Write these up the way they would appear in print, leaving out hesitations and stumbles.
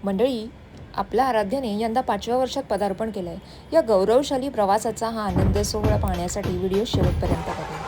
मंडळी, आपल्या आराध्याने यंदा 5व्या वर्षात पदार्पण केलं आहे. या गौरवशाली प्रवासाचा हा आनंद सोहळा पाहण्यासाठी व्हिडिओ शेवटपर्यंत बघा.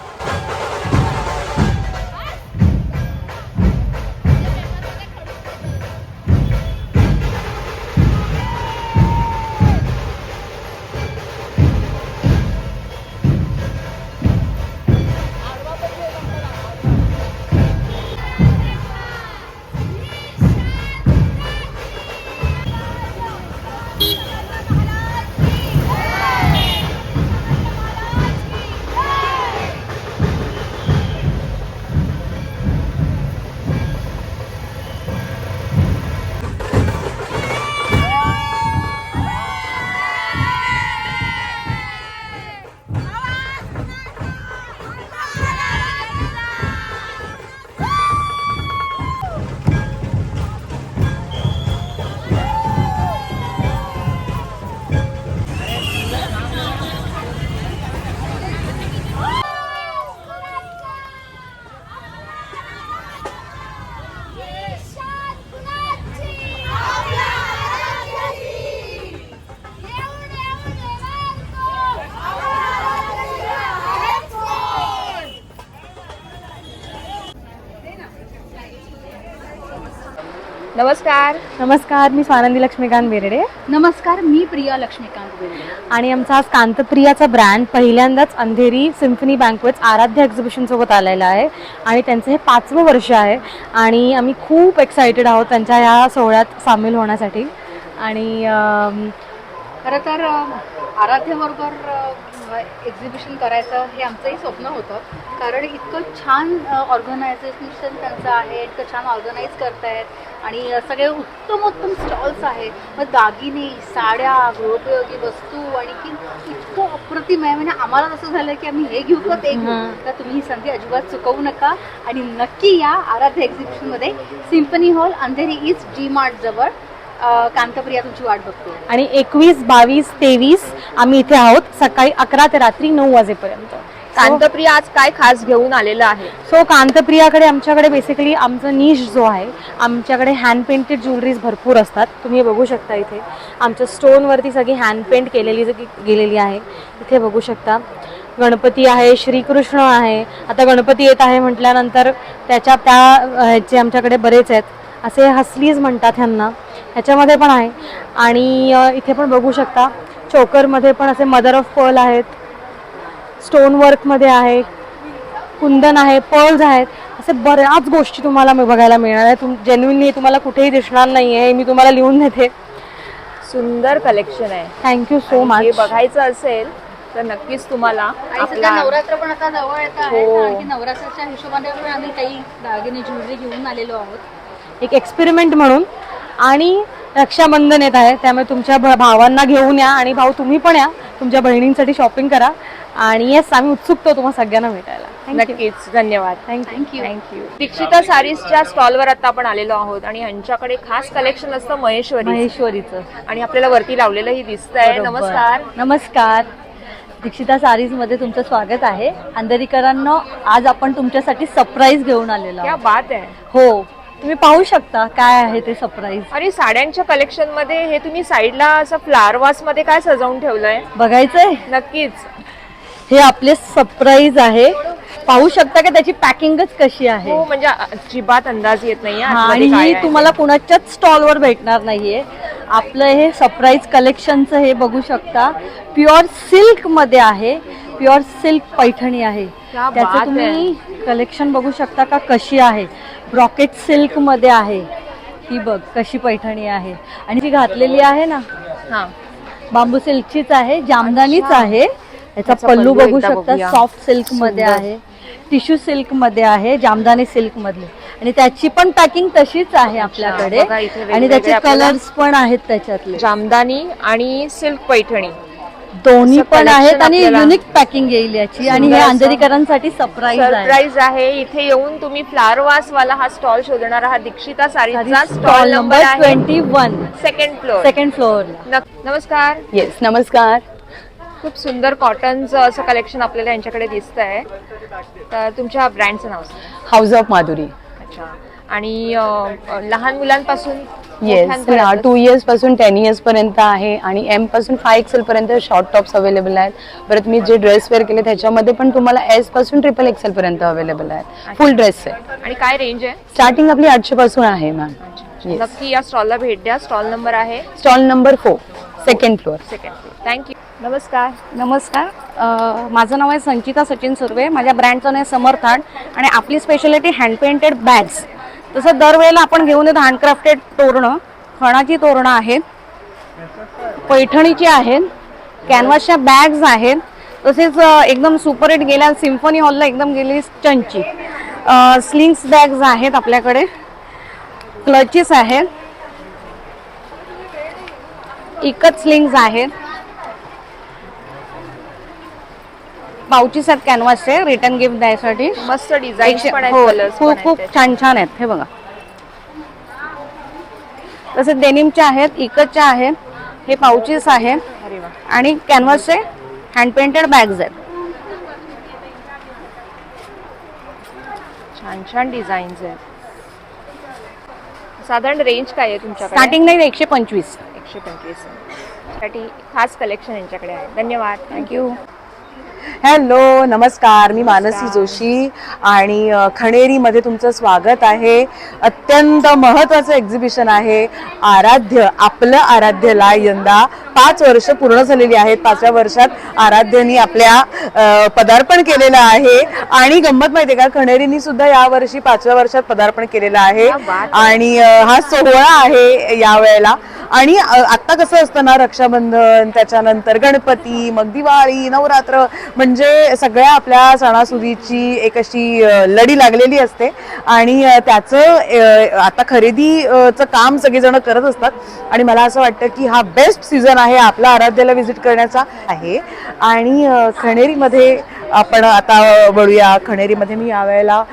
नमस्कार. नमस्कार, मी स्वानंदी लक्ष्मीकांत बेर्डे. नमस्कार, मी प्रिया लक्ष्मीकांत बेर्डे. आणि आमचा आज कांतप्रियाचा ब्रँड पहिल्यांदाच अंधेरी सिम्फनी बँक्वेट्स आराध्य एक्झिबिशन सोबत आलेला आहे आणि त्यांचं हे 5वं वर्ष आहे आणि आम्ही खूप एक्सायटेड आहोत त्यांच्या ह्या सोहळ्यात सामील होण्यासाठी. आणि खरं तर आराध्यबरोबर एक्झिबिशन करायचं हे आमचंही स्वप्न होतं, कारण इतकं छान ऑर्गनायझेशन त्यांचं आहे, इतकं छान ऑर्गनाईज करतायत आणि सगळे उत्तम स्टॉल्स आहेत. मग दागिने, साड्या, गृहोपयोगी वस्तू आणि की इतकं अप्रतिम आहे. म्हणजे आम्हाला असं झालं की आम्ही हे घेऊ का ते घेऊ, तर तुम्ही ही संधी अजिबात चुकवू नका आणि नक्की या आराध्य एक्झिबिशनमध्ये. Symphony hall, Andheri east, G mart जवळ. कांतप्रिया तुमची वाट बघतो. आणि 21, 22, 23 आम्ही इथे आहोत, सकाळी 11 ते रात्री 9 वाजेपर्यंत. कांतप्रिया आज काय खास घेऊन आलेलं आहे? सो कांतप्रियाकडे आमच्याकडे बेसिकली आमचं निश जो आहे, आमच्याकडे हँड पेंटेड ज्वेलरीज भरपूर असतात. तुम्ही बघू शकता इथे आमच्या स्टोनवरती सगळी हँड पेंट गेलेली आहे. इथे बघू शकता गणपती आहे, श्रीकृष्ण आहे. आता गणपती येत आहे म्हटल्यानंतर त्या ह्याचे आमच्याकडे बरेच आहेत. असे हसलीज म्हणतात ह्यांना, ह्याच्यामध्ये पण आहे. आणि इथे पण बघू शकता चोकरमध्ये पण असे मदर ऑफ पर्ल आहेत, स्टोन वर्कमध्ये आहे, कुंदन आहे, पर्ल्स आहेत. असे बऱ्याच गोष्टी तुम्हाला बघायला मिळणार आहे. जेन्युइनली तुम्हाला कुठेही दिसणार नाही आहे, मी तुम्हाला लिहून देते. सुंदर कलेक्शन आहे. Thank you so much. हे बघायचं असेल तर नक्कीच तुम्हाला. आणि सध्या नवरात्र पण आता जवळ येत आहे, आणखी नवरात्राच्या हिशोबाने पण आम्ही काही दागिने ज्वेलरी घेऊन आलेलो आहोत, एक एक्सपेरिमेंट म्हणून. आणि रक्षाबंधन येत आहे, त्यामुळे तुमच्या भावांना घेऊन या आणि भाऊ तुम्ही पण या, तुमच्या बहिणींसाठी शॉपिंग करा. आणि येस, आम्ही उत्सुक तुम्हाला सगळ्यांना भेटायला. नक्कीच. धन्यवाद. थँक्यू. दीक्षिता सारीजच्या स्टॉलवर आता आपण आलेलो आहोत आणि यांच्याकडे खास कलेक्शन असतं महेश्वरीचं. आणि आपल्याला वरती लावलेलंही दिसतंय. नमस्कार. नमस्कार, दीक्षिता सारीजमध्ये तुमचं स्वागत आहे. अंधेरीकरांनो, आज आपण तुमच्यासाठी सरप्राईज घेऊन आलेलो क्या आहोत. बात आहे. हो, तुम्ही पाहू शकता काय आहे ते सरप्राईज. आणि साड्यांच्या कलेक्शन मध्ये हे तुम्ही साईडला असं फ्लावर वास मध्ये काय सजवून ठेवलंय? बघायचंय? नक्कीच. हे आपले सरप्राईज आहे. पाहू शकता की त्याची पॅकिंगच कशी आहे. हो, म्हणजे अजिबात अंदाज येत नाही. आणि ही तुम्हाला कुणाच्याच स्टॉलवर भेटणार नाहीये. आपलं हे सरप्राईज कलेक्शनचं हे बघू शकता, प्युअर सिल्क मध्ये आहे, प्युअर सिल्क पैठणी आहे. त्याचं तुम्ही कलेक्शन बघू शकता का कशी आहे. ब्रॉकेट सिल्क मध्ये आहे. ही बघ कशी पैठणी आहे. आणि ती घातलेली आहे ना, बांबू सिल्कचीच आहे, जामदानीच आहे. याचा पल्लू बघू शकता, सॉफ्ट सिल्क मध्ये आहे, टिश्यू सिल्क मध्ये आहे, जामदानी सिल्क मधले. आणि त्याची पण पॅकिंग तशीच आहे आपल्याकडे. आणि त्याचे कलर्स पण आहेत त्याच्यातले, जामदानी आणि सिल्क पैठणी दोन्ही पण आहेत. आणि युनिक पॅकिंग येईल याची. आणि हे अंधेरीकरांसाठी सरप्राईज आहे. इथे येऊन तुम्ही फ्लावर वास वाला हा स्टॉल शोधणार आहात. दीक्षिता सारीचा स्टॉल नंबर 21, सेकंड फ्लोअर. नमस्कार. येस, नमस्कार. खूप सुंदर कॉटनचं असं कलेक्शन आपल्याला यांच्याकडे दिसतंय. तर तुमच्या ब्रँडचं नाव? House of Madhuri. अच्छा. आणि लहान मुलांपासून येस मोठ्यांपर्यंत. 2 इयर्स पासून 10 इयर्स पर्यंत आहे आणि एम पासून 5XL पर्यंत शॉर्ट टॉप्स अवेलेबल आहेत. परत मी जे ड्रेस वेअर केले त्याच्यामध्ये पण तुम्हाला एस पासून XXL पर्यंत अवेलेबल आहेत. फुल ड्रेस आहे. आणि काय रेंज आहे? स्टार्टिंग आपली 800 पासून आहे मॅम. नक्की या स्टॉलला भेट द्या. स्टॉल नंबर आहे stall number 4, second floor. Second floor. Thank you. नमस्कार. नमस्कार. माझं नाव आहे संचिता सचिन सुर्वे. माझ्या ब्रँडचं नाव आहे समर्थाड आणि आपली स्पेशालिटी हँड पेंटेड बॅग्स. तसं दरवेळेला आपण घेऊन येतो हँडक्राफ्टेड तोरणं, खणाची तोरणं आहेत, पैठणीची आहेत, कॅनव्हासच्या बॅग्स आहेत, तसेच एकदम सुपर हिट गेल्या सिम्फनी हॉलला एकदम गेलेली चंची स्लिंग्स बॅग्स आहेत आपल्याकडे, क्लचेस आहेत, इकत स्लिंग्स आहेत, पाउचेस आहेत कॅनव्हासचे रिटर्न गिफ्ट द्यायसाठी. मस्त डिझाईन पण आहेत, हो, कलर्स पण खूप आहेत खूप त्याच्यात. छान छान आहेत. हे बघा, तसेच डेनिमच्या आहेत, इकतच्या आहेत, हे पाउचेस आहेत अरे वा. आणि कॅनव्हासचे हँड पेंटेड बॅग्स आहेत. छान छान डिझाईन्स आहेत. साधारण रेंज काय आहे तुमच्याकडे? स्टार्टिंग नाही 125. 125 साठी खास कलेक्शन यांच्याकडे आहे. धन्यवाद. थँक्यू. हॅलो, नमस्कार. मी मानसी जोशी आणि खणेरीमध्ये तुमचं स्वागत आहे. अत्यंत महत्त्वाचं एक्झिबिशन आहे आराध्य. आपलं आराध्यला यंदा 5 वर्ष पूर्ण झालेली आहेत. 5व्या वर्षात आराध्यनी आपल्या पदार्पण केलेलं आहे आणि गंमत माहिती आहे का, खणेरीनी सुद्धा यावर्षी 5व्या वर्षात पदार्पण केलेलं आहे आणि हा सोहळा आहे यावेळेला. आणि आता कसं असतं ना, रक्षाबंधन, त्याच्यानंतर गणपती, मग दिवाळी, नवरात्र, म्हणजे सगळ्या आपल्या सणासुदीची एक अशी लढी लागलेली असते आणि त्याचं आता खरेदीचं काम सगळेजण करत असतात आणि मला असं वाटतं की हा बेस्ट सीझन आहे आपला आराध्याला व्हिजिट करण्याचा आहे. आणि खणेरीमध्ये आपण आता वळूया. खणेरीमध्ये मी यावेळेला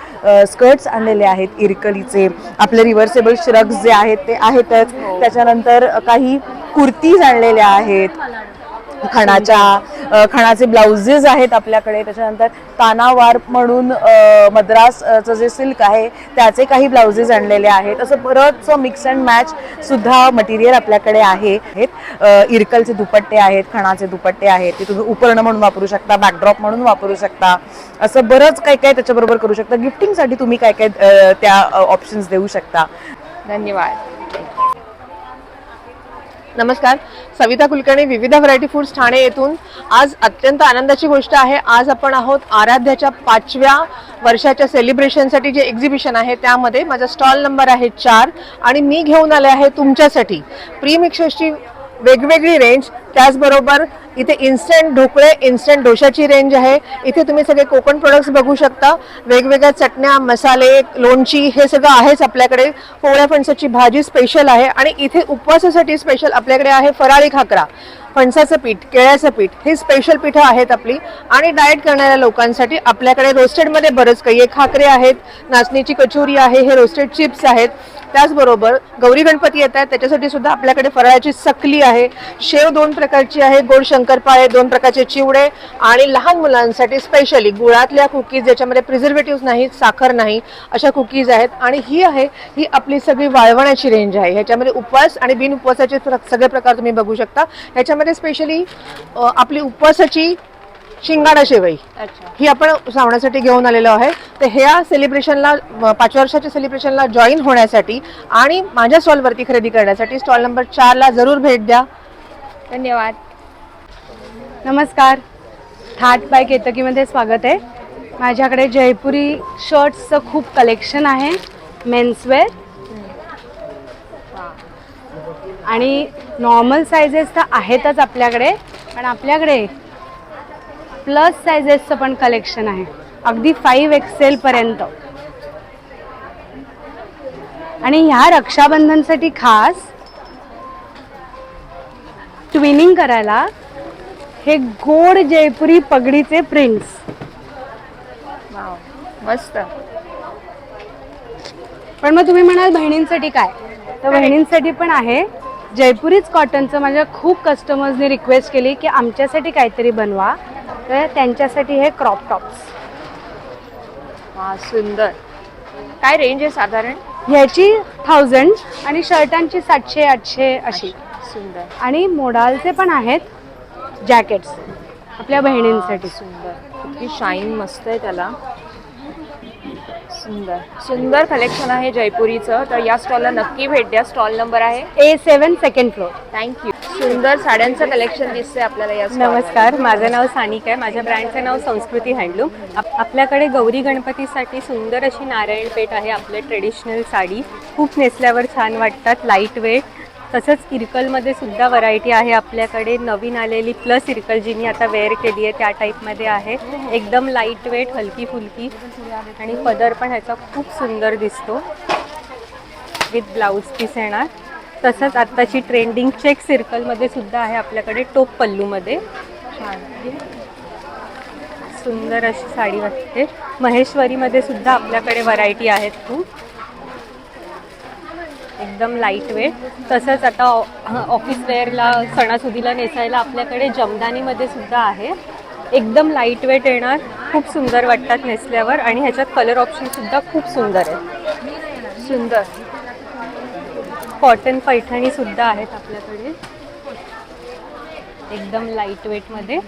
स्कर्ट्स आणलेले आहेत इरकलीचे, आपले रिव्हर्सेबल श्रग्स जे आहेत ते आहेतच, त्याच्यानंतर काही कुर्तीज आणलेल्या आहेत, खणाचे ब्लाउजेस आहेत आपल्याकडे, त्याच्यानंतर तानावार म्हणून मद्रासचं जे सिल्क आहे त्याचे काही ब्लाउजेस आणलेले आहेत. असं बरंचसं मिक्स अँड मॅच सुद्धा मटेरियल आपल्याकडे आहे. इरकलचे दुपट्टे आहेत, खणाचे दुपट्टे आहेत, ते तुम्ही उपरण म्हणून वापरू शकता, बॅकड्रॉप म्हणून वापरू शकता, असं बरंच काय काय त्याच्याबरोबर करू शकता. गिफ्टिंगसाठी तुम्ही काय काय त्या ऑप्शन्स देऊ शकता. धन्यवाद. नमस्कार. सविता कुलकर्णी, विविध व्हरायटी फूड्स ठाणे येथून. आज अत्यंत आनंदाची गोष्ट आहे. आज आपण आहोत आराध्याच्या 5व्या वर्षाच्या सेलिब्रेशनसाठी जे एक्झिबिशन आहे त्यामध्ये. माझा स्टॉल नंबर आहे 4 आणि मी घेऊन आले आहे तुमच्यासाठी प्री मिक्सर्सची वेगवेगळी रेंज. त्याचबरोबर इथे इन्स्टंट ढोकळे, इन्स्टंट डोशाची रेंज आहे. इथे तुम्ही सगळे कोकण प्रोडक्ट्स बघू शकता. वेगवेगळ्या चटण्या, मसाले, लोणची हे सगळं आहेच आपल्याकडे. पोळ्या फणसाची भाजी स्पेशल आहे आणि इथे उपवासासाठी स्पेशल आपल्याकडे आहे फराळी खाकरा, फणसाचं पीठ, केळ्याचं पीठ, हे स्पेशल पीठं आहेत आपली. आणि डाएट करणाऱ्या लोकांसाठी आपल्याकडे रोस्टेडमध्ये बरंच काही आहे. खाकरे आहेत, नाचणीची कचोरी आहे, हे रोस्टेड चिप्स आहेत. त्याचबरोबर गौरी गणपती येत आहेत त्याच्यासाठी सुद्धा आपल्याकडे फराळाची चकली आहे, शेव 2 प्रकारची आहे, गोड शंकरपाळे, 2 प्रकारचे चिवडे आणि लहान मुलांसाठी स्पेशली गुळातल्या कुकीज ज्याच्यामध्ये प्रिझर्वेटिव्ह नाही, साखर नाही, अशा कुकीज आहेत. आणि ही आपली सगळी वाळवण्याची रेंज आहे. ह्याच्यामध्ये उपवास आणि बिन उपवासाचे सगळे प्रकार तुम्ही बघू शकता. ह्याच्यामध्ये स्पेशली आपली उपवासाची शिंगाडा शेवई ही आपण श्रावणासाठी घेऊन आलेलो आहे. तर ह्या सेलिब्रेशनला 5व्या वर्षाच्या सेलिब्रेशनला जॉईन होण्यासाठी आणि माझ्या स्टॉलवरती खरेदी करण्यासाठी स्टॉल नंबर 4ला जरूर भेट द्या. धन्यवाद. नमस्कार. थाट बाय केतकीमध्ये स्वागत आहे. माझ्याकडे जयपुरी शर्ट्सचं खूप कलेक्शन आहे, मेन्सवेअर आणि नॉर्मल सायझेस तर आहेतच आपल्याकडे, पण आपल्याकडे प्लस सायझेसचं पण कलेक्शन आहे, अगदी 5XL पर्यंत. आणि ह्या रक्षाबंधनसाठी खास ट्विनिंग करायला हे गोड जयपुरी पगडीचे प्रिंट्स. वाव, मस्त. पण मग तुम्ही म्हणाल बहिणींसाठी काय, तर बहिणींसाठी पण आहे. जयपुरीच कॉटनचं माझ्या खूप कस्टमर्सनी रिक्वेस्ट केली की आमच्यासाठी काहीतरी बनवा, तर त्यांच्यासाठी हे क्रॉप टॉप्स. वा, सुंदर. काय रेंज आहे साधारण? ह्याची 1000 आणि शर्टांची 700-800 अशी. सुंदर आणि मोडालचे पण आहेत जॅकेट्स आपल्या बहिणींसाठी. सुंदर, किती शाईन मस्त आहे त्याला. सुंदर सुंदर कलेक्शन आहे जयपुरीचं. तर या स्टॉलला नक्की भेट द्या. स्टॉल नंबर आहे A7 सेकंड फ्लोअर. थँक्यू. सुंदर साड्यांचं कलेक्शन दिसतंय आपल्याला या stall वर. नमस्कार, माझं नाव सानिका आहे. माझ्या ब्रँडचं नाव संस्कृती हँडलूम. आपल्याकडे गौरी गणपतीसाठी सुंदर अशी नारायणपेठ आहे. आपले ट्रेडिशनल साडी खूप नेसल्यावर छान वाटतात, लाईट वेट. तसंच इरकलमध्ये सुद्धा व्हरायटी आहे आपल्याकडे. नवीन आलेली प्लस इरकल जी मी आता वेअर केली आहे त्या टाईपमध्ये आहे. एकदम लाईट वेट, हलकी फुलकी आणि पदर पण ह्याचा खूप सुंदर दिसतो विथ ब्लाऊज पीस येणार. तसंच आत्ताची ट्रेंडिंग चेक सर्कलमध्ये सुद्धा आहे आपल्याकडे टोप पल्लूमध्ये. सुंदर अशी साडी वाटते. महेश्वरीमध्ये सुद्धा आपल्याकडे व्हरायटी आहेत खूप, एकदम लाईट वेट. तसंच आता ऑफिस वेअरला सणासुदीला नेसायला आपल्याकडे जमदानीमध्ये सुद्धा आहे. एकदम लाईट वेट येणार, खूप सुंदर वाटतात नेसल्यावर. आणि ह्याच्यात कलर ऑप्शन सुद्धा खूप सुंदर आहे. सुंदर कॉटन पैठणी सुद्धा आहेत आपल्याकडे, एकदम लाईट वेटमध्ये.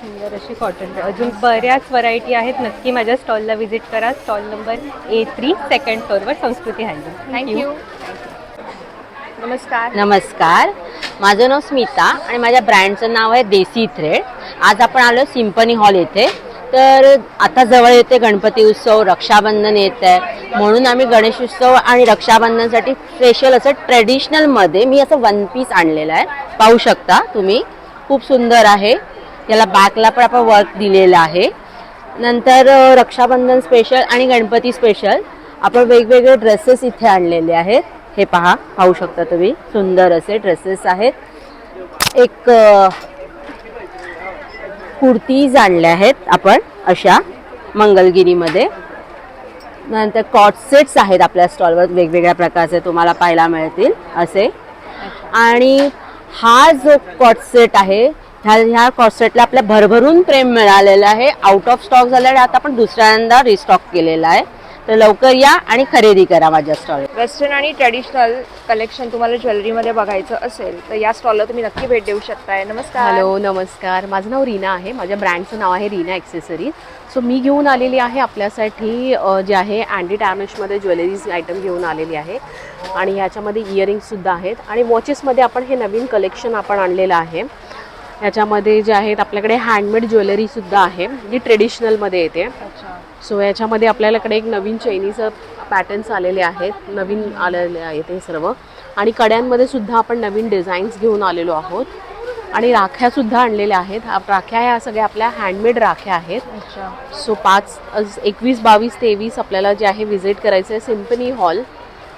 सुंदर अशी कॉटन. अजून बऱ्याच व्हरायटी आहेत. नक्की माझ्या स्टॉलला व्हिजिट करा. स्टॉल नंबर A3 सेकंड फ्लोअरवर संस्कृती हँडलूम. थँक्यू. नमस्कार. नमस्कार, माझं नाव स्मिता आणि माझ्या ब्रँडचं नाव आहे देसी थ्रेड. आज आपण आलो सिम्फनी हॉल येथे. तर आता जवळ येते गणपती उत्सव, रक्षाबंधन येत आहे, म्हणून आम्ही गणेश उत्सव आणि रक्षाबंधनसाठी स्पेशल असं ट्रेडिशनलमध्ये मी असं वन पीस आणलेलं आहे. पाहू शकता तुम्ही, खूप सुंदर आहे. याला बॅकला पण आपण वर्क दिलेलं आहे. नंतर रक्षाबंधन स्पेशल आणि गणपती स्पेशल आपण वेगवेगळे ड्रेसेस इथे आणलेले आहेत. हे पाहू शकता तुम्ही, सुंदर असे ड्रेसेस आहेत. एक कुर्तीज आणल्या आहेत आपण अशा मंगलगिरीमध्ये. नंतर कॉट सेट्स आहेत आपल्या स्टॉलवर, वेगवेगळ्या प्रकारचे तुम्हाला पाहायला मिळतील असे. आणि हा जो कॉट सेट आहे, ह्या कॉट सेटला आपल्या भरभरून प्रेम मिळालेलं आहे. आउट ऑफ स्टॉक झाला आणि आता आपण दुसऱ्यांदा रिस्टॉक केलेला आहे. तर लवकर या आणि खरेदी करा माझ्या स्टॉल. वेस्टर्न आणि ट्रेडिशनल कलेक्शन तुम्हाला ज्वेलरीमध्ये बघायचं असेल तर या स्टॉलला तुम्ही नक्की भेट देऊ शकताय. नमस्कार. हॅलो, नमस्कार. माझं नाव रीना आहे. माझ्या ब्रँडचं नाव आहे रीना ॲक्सेसरीज. सो मी घेऊन आलेली आहे आपल्यासाठी जे आहे अँडी डॅमेजमध्ये ज्वेलरीज आयटम घेऊन आलेली आहे. आणि ह्याच्यामध्ये इयरिंग्ससुद्धा आहेत. आणि वॉचेसमध्ये आपण हे नवीन कलेक्शन आपण आणलेलं आहे. ह्याच्यामध्ये जे आहेत आपल्याकडे हँडमेड ज्वेलरीसुद्धा आहे जी ट्रेडिशनलमध्ये येते. सो याच्यामध्ये आपल्याकडे एक नवीन चैनीचं पॅटर्न्स आलेले आहेत, नवीन आलेले आहेत हे सर्व. आणि कड्यांमध्ये सुद्धा आपण नवीन डिझाईन्स घेऊन आलेलो आहोत. आणि राख्यासुद्धा आणलेल्या आहेत. राख्या ह्या सगळ्या आपल्या हँडमेड राख्या आहेत. सो 21, 22, 23 आपल्याला जे आहे व्हिजिट करायचं आहे सिम्फनी हॉल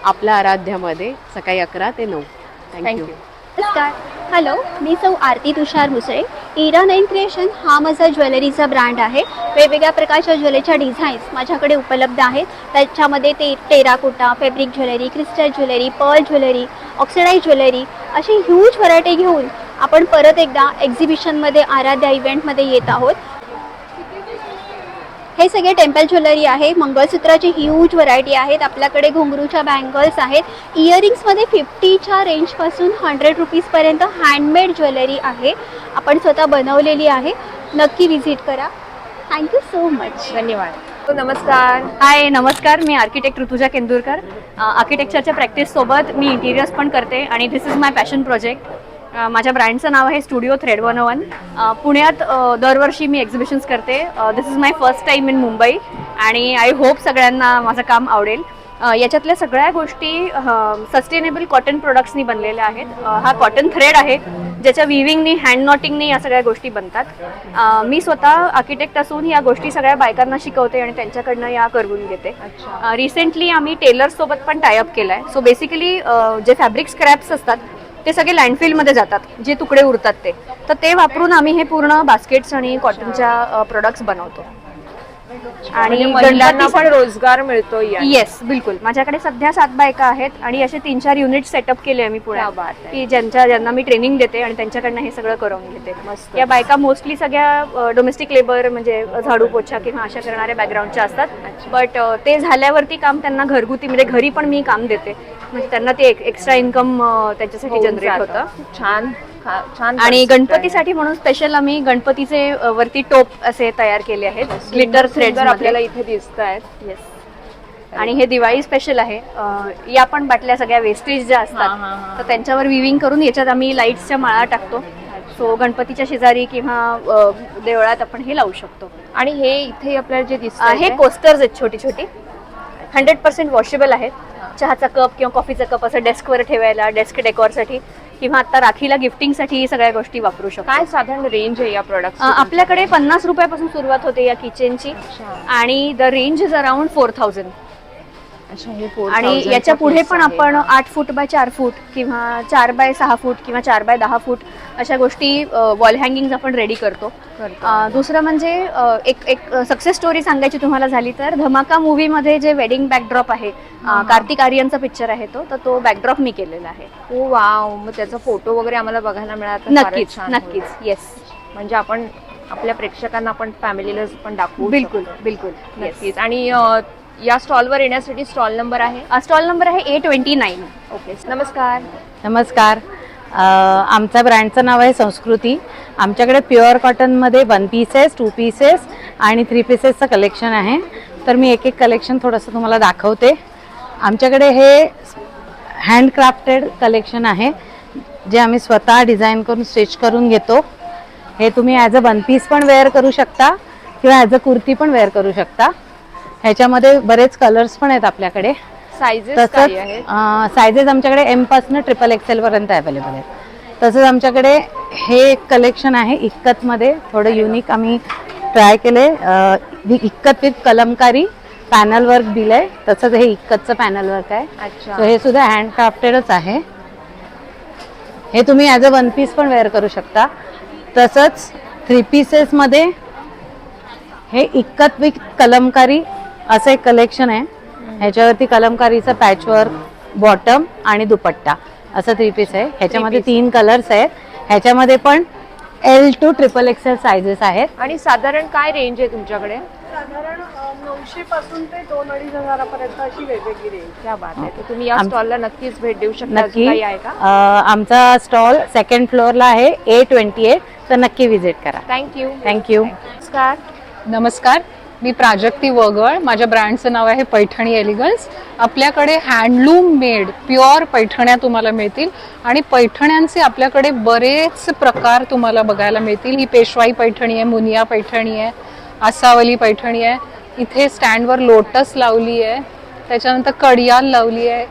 आपल्या आराध्यामध्ये सकाळी 11 ते 9. थँक्यू. नमस्कार. हॅलो, मी सौ आरती तुषार मुसळे. इरा 9 क्रिएशन हा माझा ज्वेलरीचा ब्रँड आहे. वेगवेगळ्या प्रकारच्या ज्वेलरीच्या डिझाईन्स माझ्याकडे उपलब्ध आहेत. त्याच्यामध्ये terracotta, fabric jewellery, crystal jewellery, pearl jewellery, oxidise jewellery अशी ह्यूज व्हरायटी घेऊन आपण परत एकदा एक्झिबिशनमध्ये आराध्या इव्हेंटमध्ये येत आहोत. हे सगळे टेम्पल ज्वेलरी आहे. मंगळसूत्राची ह्यूज व्हरायटी आहेत आपल्याकडे. घुंगरूच्या बँगल्स आहेत. इयरिंग्समध्ये 50च्या रेंजपासून 100 रुपीजपर्यंत हँडमेड ज्वेलरी आहे. आपण स्वतः बनवलेली आहे. नक्की व्हिजिट करा. Thank you so much. धन्यवाद. नमस्कार. हाय, नमस्कार. मी आर्किटेक्ट ऋतुजा केंदुरकर. आर्किटेक्चरच्या प्रॅक्टिससोबत मी इंटिरियर्स पण करते आणि दिस इज माय पॅशन प्रोजेक्ट. माझ्या ब्रँडचं नाव आहे स्टुडिओ थ्रेड 101. पुण्यात दरवर्षी मी एक्झिबिशन्स करते. This is my first time in Mumbai आणि आय होप सगळ्यांना माझं काम आवडेल. याच्यातल्या सगळ्या गोष्टी सस्टेनेबल कॉटन प्रोडक्ट्सनी बनलेल्या आहेत. हा कॉटन थ्रेड आहे ज्याच्या विविंगनी, हँड नॉटिंगनी या सगळ्या गोष्टी बनतात. मी स्वतः आर्किटेक्ट असून या गोष्टी सगळ्या बायकांना शिकवते आणि त्यांच्याकडनं या करून घेते. रिसेंटली आम्ही टेलर्ससोबत पण टायअप केला आहे. सो बेसिकली जे फॅब्रिक स्क्रॅप्स असतात ते सगळे लँडफिलमध्ये जातात, जे तुकडे उरतात ते वापरून आम्ही हे पूर्ण बास्केट्स आणि कॉटनच्या प्रोडक्ट्स बनवतो. आणि महिलांना पण रोजगार मिळतो येस बिलकुल. माझ्याकडे सध्या 7 बायका आहेत आणि असे 3-4 युनिट सेटअप केले आम्ही पुण्यात की ज्यांना मी ट्रेनिंग देते आणि त्यांच्याकडनं हे सगळं करून घेते. या बायका मोस्टली सगळ्या डोमेस्टिक लेबर म्हणजे झाडू पोछा किंवा अशा करणाऱ्या बॅकग्राऊंडच्या असतात. बट ते झाल्यावरती काम त्यांना घरगुती म्हणजे घरी पण मी काम देते, म्हणजे त्यांना ते एक्स्ट्रा इन्कम त्याच्यासाठी जनरेट होतं. छान छान. आणि गणपतीसाठी म्हणून स्पेशल आम्ही गणपतीचे वरती टोप असे तयार केले आहेत ग्लिटर थ्रेड आपल्याला इथे दिसत आहेत. येस. आणि हे दिवाळी स्पेशल आहे. या पण बाटल्या सगळ्या वेस्टेज ज्या असतात तर त्यांच्यावर विविंग करून याच्यात आम्ही लाईट्सच्या माळा टाकतो. सो गणपतीच्या शेजारी किंवा देवळात आपण हे लावू शकतो. आणि हे इथे आपल्याला जे दिसत हे कोस्टर्स आहेत छोटी छोटी, 100% वॉशेबल आहेत. चहाचा कप किंवा कॉफीचा कप असं डेस्कवर ठेवायला, डेस्क डेकोरसाठी किंवा आता राखीला गिफ्टिंगसाठी सगळ्या गोष्टी वापरू शकतो. काय साधारण रेंज आहे या प्रोडक्ट? आपल्याकडे 50 रुपयापासून सुरुवात होते या किचनची आणि द रेंज इज अराउंड 4000. आणि याच्या पुढे पण आपण 8 फूट बाय 4 फूट किंवा 4 बाय 6 फूट किंवा 4 बाय 10 फूट अशा गोष्टी वॉल हँगिंग आपण रेडी करतो. दुसरं म्हणजे एक सक्सेस स्टोरी सांगायची तुम्हाला झाली तर धमाका मूवीमध्ये जे वेडिंग बॅकड्रॉप आहे, कार्तिक आर्यनचा पिक्चर आहे तो बॅकड्रॉप मी केलेला आहे. ओ वाव. मग त्याचा फोटो वगैरे आम्हाला बघायला मिळाला? नक्कीच. येस. म्हणजे आपण आपल्या प्रेक्षकांना आपण फॅमिलीला पण दाखवू. बिलकुल. नक्कीच. आणि या स्टॉलवर येण्यासाठी स्टॉल नंबर आहे? स्टॉल नंबर आहे A29. ओके. नमस्कार. आमच्या ब्रँडचं नाव आहे संस्कृती. आमच्याकडे प्युअर कॉटनमध्ये 1 पीसेस, 2 पीसेस आणि 3 पीसेसचं कलेक्शन आहे. तर मी एक कलेक्शन थोडंसं तुम्हाला दाखवते. आमच्याकडे हे हँडक्राफ्टेड कलेक्शन आहे जे आम्ही स्वतः डिझाईन करून स्टिच करून घेतो. हे तुम्ही ॲज अ 1 पीस पण वेअर करू शकता किंवा ॲज अ कुर्ती पण वेअर करू शकता. ह्याच्यामध्ये बरेच कलर्स पण आहेत आपल्याकडे. सायझेस काय आहेत? सायझेस आमच्याकडे M पासून XXL पर्यंत अवेलेबल आहेत. तसंच आमच्याकडे हे एक कलेक्शन आहे इक्कतमध्ये, थोडं युनिक आम्ही ट्राय केले. Ikat with Kalamkari panel work दिलंय. तसंच हे इक्कतचं पॅनल वर्क आहे. अच्छा. हे सुद्धा हँडक्राफ्टेडच आहे. हे तुम्ही ॲज अ 1 पीस पण वेअर करू शकता. तसंच 3 पीसेसमध्ये हे इक्कत विथ कलमकारी असं एक कलेक्शन आहे. ह्याच्यावरती कलमकारीचा पॅचवर्क, बॉटम आणि दुपट्टा असं 3 पीस आहे. ह्याच्यामध्ये 3 कलर्स आहेत. ह्याच्यामध्ये पण L to XXL सायझेस आहेत. आणि साधारण काय रेंज आहे तुमच्याकडे? साधारण 900 पासून ते 2-2.5 हजारापर्यंत अशी वेगवेगळी रेंज. क्या बात आहे. तर तुम्ही या स्टॉलला नक्कीच भेट देऊ शकता. नक्की. काही आहे का? आमचा स्टॉल 2nd फ्लोअरला आहे A28. तर नक्की विजिट करा. थँक्यू. नमस्कार. मी प्राजक्ती वगळ. माझ्या ब्रँडचं नाव आहे पैठणी एलिगन्स. आपल्याकडे हँडलूम मेड प्युअर पैठण्या तुम्हाला मिळतील आणि पैठण्यांचे आपल्याकडे बरेच प्रकार तुम्हाला बघायला मिळतील. ही पेशवाई पैठणी आहे, मुनिया पैठणी आहे, आसावली पैठणी आहे. इथे स्टँडवर लोटस लावली आहे, त्याच्यानंतर कडियाल लावली आहे,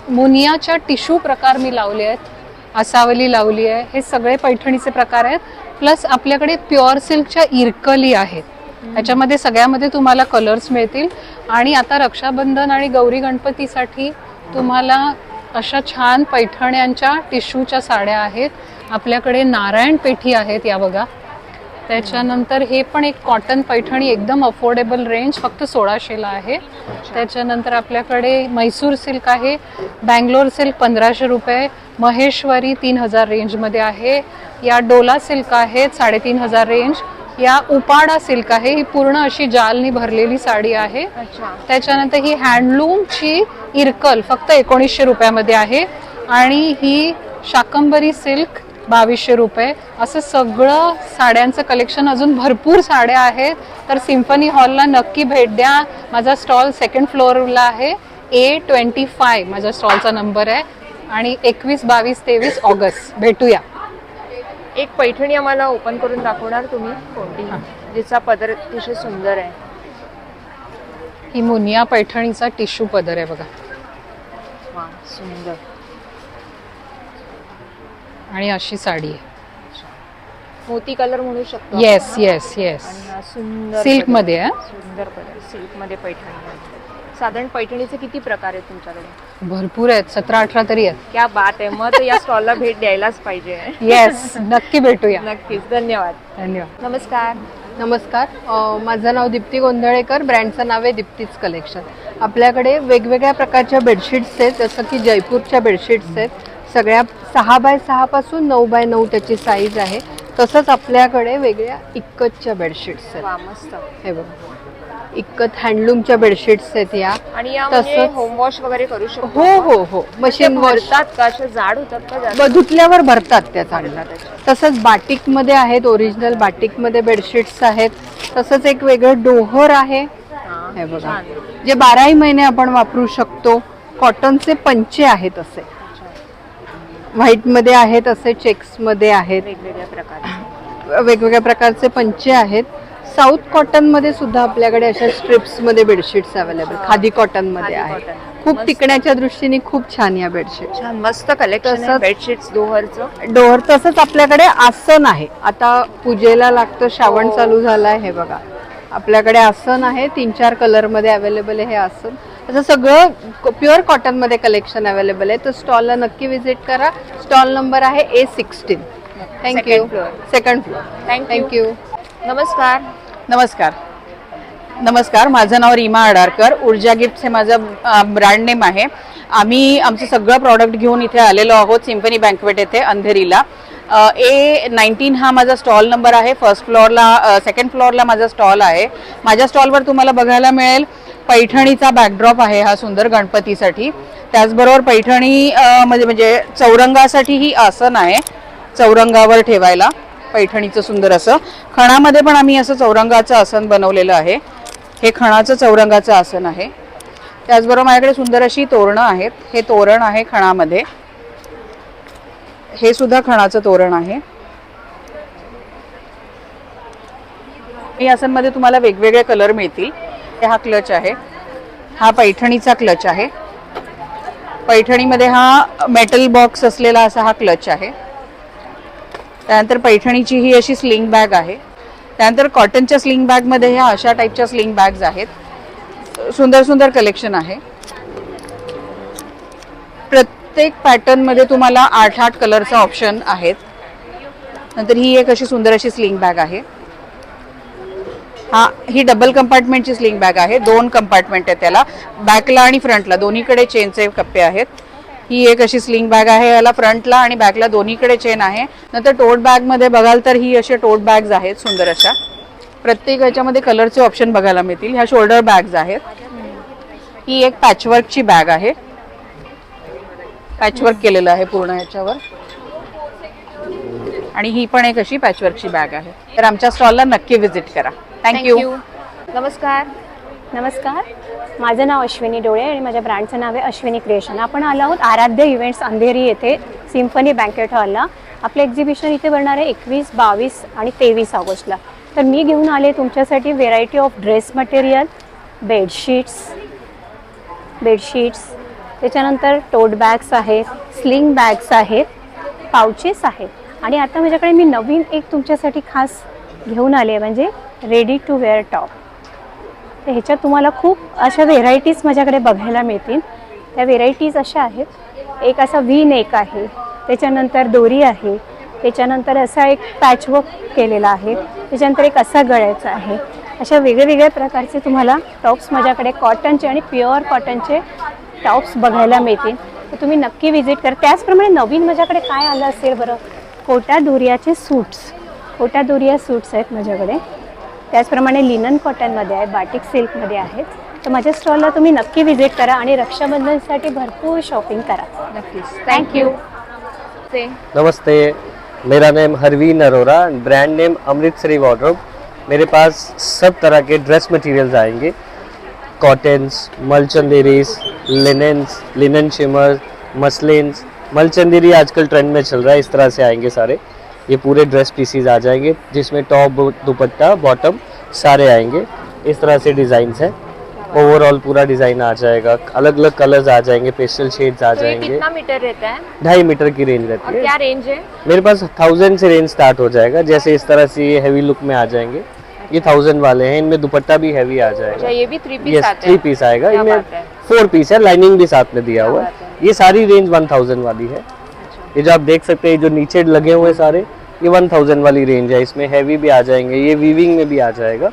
मुनियाच्या टिश्यू प्रकार मी लावले आहेत, आसावली लावली आहे. हे सगळे पैठणीचे प्रकार आहेत. प्लस आपल्याकडे प्युअर सिल्कच्या इरकली आहेत. ह्याच्यामध्ये सगळ्यामध्ये तुम्हाला कलर्स मिळतील. आणि आता रक्षाबंधन आणि गौरी गणपतीसाठी तुम्हाला अशा छान पैठण्यांच्या टिश्यूच्या साड्या आहेत. आपल्याकडे नारायण पेठी आहेत या बघा. त्याच्यानंतर हे पण एक कॉटन पैठणी एकदम अफोर्डेबल रेंज, फक्त 1600ला आहे. त्याच्यानंतर आपल्याकडे म्हैसूर सिल्क आहे, बँगलोर सिल्क 1500 रुपये, महेश्वरी 3000 रेंजमध्ये आहे. या डोला सिल्क आहेत 3500 रेंज. या उपाडा सिल्क आहे, ही पूर्ण अशी जालनी भरलेली साडी आहे. त्याच्यानंतर ही हँडलूमची इरकल फक्त 1900 रुपयामध्ये आहे. आणि ही शाकंबरी सिल्क 2200 रुपये. असं सगळं साड्यांचं कलेक्शन, अजून भरपूर साड्या आहेत. तर सिम्फनी हॉलला नक्की भेट द्या. माझा स्टॉल 2nd फ्लोअरला आहे, A25 माझ्या स्टॉलचा नंबर आहे. आणि 21, 22, 23 ऑगस्ट भेटूया. एक पैठणी आम्हाला ओपन करून दाखवणार तुम्ही कोणती, जिचा पदर अतिशय सुंदर आहे? ही मुनिया पैठणीचा टिश्यू पदर आहे बघा. वा, सुंदर. आणि अशी साडी आहे, मोती कलर म्हणू शकतो. येस. सुंदर सिल्क मध्ये आहे. सुंदर पदर, सिल्क मध्ये पैठणी. साधारण पैठणीचे किती प्रकार आहेत तुमच्याकडे? भरपूर आहेत, 17-18 तरी आहेत. क्या बात आहे. मग तर या स्टॉलला भेट द्यायलाच पाहिजे. येस, नक्की भेटूया. नक्कीच. धन्यवाद. धन्यवाद. नमस्कार. नमस्कार, माझं नाव दीप्ती गोंधळेकर, ब्रँडचं नाव आहे दीप्तीज कलेक्शन. आपल्याकडे वेगवेगळ्या प्रकारच्या बेडशीट्स आहेत, जसं की जयपूरच्या बेडशीट्स आहेत. सगळ्या 6x6 पासून 9x9 त्याची साईज आहे. तसंच आपल्याकडे वेगळ्या इक्कतच्या बेडशीट्स आहेत. मस्त. हे बघा, इक्कत हँडलूमच्या बेडशीट्स आहेत या. आणि या तसंच होम वॉश वगैरे करू शकतो. हो मशीन वॉश भरतात का, अशा जाड होतात का जास्त? धुतल्यावर भरतात त्या चांगल्या. तसंच बाटिकमध्ये आहेत, ओरिजिनल बाटिकमध्ये बेडशीट्स आहेत. तसंच एक वेगळं डोहर आहे, हे बघा, जे 12ही महिने आपण वापरू शकतो. कॉटनचे पंचे आहेत, असे व्हाईटमध्ये आहेत, असे चेक्समध्ये आहेत, वेगवेगळ्या प्रकारचे पंचे आहेत. साऊथ कॉटनमध्ये सुद्धा आपल्याकडे अशा स्ट्रिप्समध्ये बेडशीट्स अवेलेबल, खादी कॉटनमध्ये आहे. खूप टिकण्याच्या दृष्टीने खूप छान या बेडशीट. छान मस्त कलेक्शन बेडशीट्स डोहरचं. डोअर तसंच आपल्याकडे आसन आहे. आता पूजेला लागतं, श्रावण चालू झालाय. हे बघा, आपल्याकडे आसन आहे, 3-4 कलरमध्ये अवेलेबल आहे हे आसन. असं सगळं प्युअर कॉटनमध्ये कलेक्शन अवेलेबल आहे. तर स्टॉलला नक्की व्हिजिट करा. स्टॉल नंबर आहे A16. Thank you. Second floor. Thank you. नमस्कार. नमस्कार, माझं नाव रीमा अडारकर. ऊर्जा गिफ्ट्स हे माझं ब्रँड नेम आहे. आम्ही आमचं सगळं प्रॉडक्ट घेऊन इथे आलेलो आहोत सिम्फनी बँकवेट येथे अंधेरीला. A19 हा माझा स्टॉल नंबर आहे. सेकंड फ्लोअरला माझा स्टॉल आहे. माझ्या स्टॉलवर तुम्हाला बघायला मिळेल पैठणीचा बॅकड्रॉप आहे हा सुंदर गणपतीसाठी. त्याचबरोबर पैठणी म्हणजे चौरंगासाठी ही आसन आहे, चौरंगावर ठेवायला पैठणीचं सुंदर असं. खणामध्ये पण आम्ही असं चौरंगाचं आसन बनवलेलं आहे. हे खणाचं चौरंगाचं आसन आहे. त्याचबरोबर माझ्याकडे सुंदर अशी तोरणं आहेत. हे तोरण आहे खणामध्ये, हे सुद्धा खणाचं तोरण आहे. या आसनमध्ये तुम्हाला वेगवेगळे कलर मिळतील. हा क्लच आहे, हा पैठणीचा क्लच आहे. पैठणीमध्ये हा मेटल बॉक्स असलेला असा हा क्लच आहे. त्यानंतर पैठणीची ही अशी स्लिंग बॅग आहे. त्यानंतर कॉटनच्या स्लिंग बॅगमध्ये ह्या अशा टाईपच्या स्लिंग बॅग्स आहेत. सुंदर सुंदर कलेक्शन आहे. प्रत्येक पॅटर्नमध्ये तुम्हाला 8 कलरचा ऑप्शन आहेत. नंतर ही एक अशी सुंदर अशी स्लिंग बॅग आहे. ही डबल कंपार्टमेंटची स्लिंग बॅग आहे. 2 कंपार्टमेंट आहे त्याला, बॅकला आणि फ्रंटला दोन्हीकडे चेनचे कप्पे आहेत. ही एक अशी स्लिंग बॅग आहे, याला फ्रंटला आणि बॅकला दोन्हीकडे चेन आहे. नंतर टोट बॅगमध्ये बघाल तर ही अशा टोट बॅग्स आहेत सुंदर अशा. प्रत्येक याच्यामध्ये कलरचे ऑप्शन बघायला मिळतील. ह्या शोल्डर बॅग्स आहेत. ही एक पॅचवर्कची बॅग आहे, पॅचवर्क केलेलं आहे पूर्ण याच्यावर. आणि ही पण एक अशी पॅचवर्कची बॅग आहे. तर आमच्या स्टॉलला नक्की व्हिजिट करा. थँक्यू. नमस्कार. माझं नाव अश्विनी डोळे आणि माझ्या ब्रँडचं नाव आहे अश्विनी क्रिएशन. आपण आलो आहोत आराध्य इव्हेंट्स अंधेरी येथे सिम्फनी बँकेट हॉलला. आपलं एक्झिबिशन इथे भरणार आहे 21, 22 आणि 23 ऑगस्टला. तर मी घेऊन आले तुमच्यासाठी variety of dress material, bedsheets, त्याच्यानंतर टोट बॅग्स आहेत, स्लिंग बॅग्स आहेत, पाउचेस आहेत. आणि आता माझ्याकडे मी नवीन एक तुमच्यासाठी खास घेऊन आले, म्हणजे रेडी टू वेअर टॉप. तर ह्याच्यात तुम्हाला खूप अशा व्हेरायटीज माझ्याकडे बघायला मिळतील. त्या व्हेरायटीज अशा आहेत, एक असा व्ही नेक आहे, त्याच्यानंतर दोरी आहे, त्याच्यानंतर असा एक पॅचवर्क केलेला आहे, त्याच्यानंतर एक असा गळ्याचा आहे. अशा वेगवेगळ्या प्रकारचे तुम्हाला टॉप्स माझ्याकडे कॉटनचे आणि प्युअर कॉटनचे टॉप्स बघायला मिळतील. तर तुम्ही नक्की व्हिजिट करा. त्याचप्रमाणे नवीन माझ्याकडे काय आलं असेल बरं, कोटा दोरियाचे सूट्स आहेत माझ्याकडे. त्याचप्रमाणे लिनन कॉटनमध्ये आहे, बाटिक सिल्कमध्ये आहेत. तर माझ्या स्टॉलला तुम्ही नक्की व्हिजिट करा आणि रक्षाबंधनसाठी भरपूर शॉपिंग करा. नक्कीच. थँक्यू. नमस्ते, मेरा name Harveen Arora, brand name Amritsari wardrobe. मेरे पास सब तरह के ड्रेस मटेरियल्स आएंगे, कॉटन्स, मलचंदेरीज, लिनन शिमर, मसलिन्स. मलचंदेरी आजकल ट्रेंड में चल रहा है, इस तरह से आएंगे सारे. ये पूरे ड्रेस पीसीज आ जाएंगे जिसमें टॉप, दुपट्टा, बॉटम सारे आएंगे. इस तरह से डिज़ाइंस हैं. ओवरऑल पूरा डिज़ाइन आ जाएगा. अलग अलग कलर्स आ जाएंगे, पेस्टल शेड्स आ जाएंगे. कितना मीटर रहता है? 2.5 मीटर की रेंज रहती है. क्या रेंज है? मेरे पास 1000 से रेंज स्टार्ट हो जाएगा. जैसे इस तरह से ये हैवी लुक में आ जाएंगे, ये 1000 वाले हैं. इनमें दुपट्टा भी हैवी आ जाएगा. ये भी 3 पीस आते हैं? 3 पीस आएगा. इनमें 4 पीस है, लाइनिंग भी साथ में दिया हुआ है. ये सारी रेंज 1000 वाली है. ये जो आप देख सकते हैं, जो नीचे लगे हुए सारे, ये 1000 वाली रेंज है, इसमें हैवी भी आ जाएंगे, ये वीविंग में भी आ जाएगा,